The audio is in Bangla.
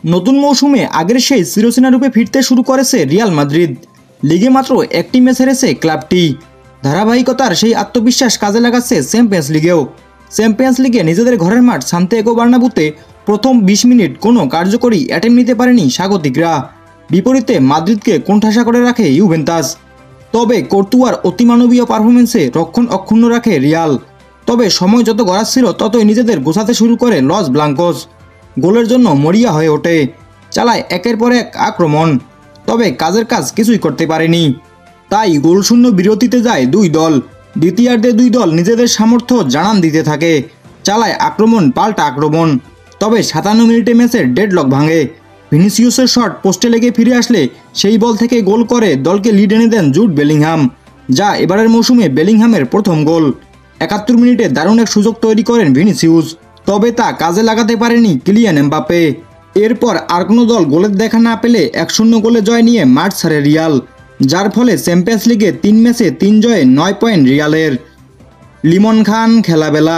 নতুন মৌসুমে আগের সেই চিরচেনা রূপে ফিরতে শুরু করেছে রিয়াল মাদ্রিদ। লিগে মাত্র একটি ম্যাচ হেরেছে ক্লাবটি। ধারাবাহিকতার সেই আত্মবিশ্বাস কাজে লাগাচ্ছে চ্যাম্পিয়ন্স লিগেও। চ্যাম্পিয়ন্স লিগে নিজেদের ঘরের মাঠ সান্তিয়াগো বার্নাব্যুতে প্রথম 20 মিনিট কোনো কার্যকরী অ্যাটেম্প নিতে পারেনি স্বাগতিকরা। বিপরীতে মাদ্রিদকে কোণঠাসা করে রাখে ইউভেন্টাস। তবে কর্তুয়ার অতিমানবীয় পারফরমেন্সে রক্ষণ অক্ষুণ্ণ রাখে রিয়াল। তবে সময় যত গড়াচ্ছিল ততই নিজেদের গোছাতে শুরু করে লস ব্লাঙ্কোস। গোলের জন্য মরিয়া হয়ে ওঠে, চালায় একের পর এক আক্রমণ, তবে কাজের কাজ কিছুই করতে পারেনি। তাই গোলশূন্য বিরতিতে যায় দুই দল। দ্বিতীয়ার্ধে দুই দল নিজেদের সামর্থ্য জানান দিতে থাকে, চালায় আক্রমণ পাল্টা আক্রমণ। তবে 57 মিনিটে ম্যাচের ডেডলক ভাঙে। ভিনিসিয়াসের শট পোস্টে লেগে ফিরে আসলে সেই বল থেকে গোল করে দলকে লিড এনে দেন জুড বেলিংহাম, যা এবারের মৌসুমে বেলিংহামের প্রথম গোল। 71 মিনিটে দারুণ এক সুযোগ তৈরি করেন ভিনিসিয়াস, তবে তা কাজে লাগাতে পারেনি কিলিয়ান এমবাপ্পে। এরপর আর কোনো দল গোলের দেখা না পেলে 1-0 গোলে জয় নিয়ে মাঠ ছাড়ে রিয়াল, যার ফলে চ্যাম্পিয়ন্স লিগে 3 ম্যাচে 3 জয়ে 9 পয়েন্ট রিয়ালের। লিমন খান, খেলাবেলা।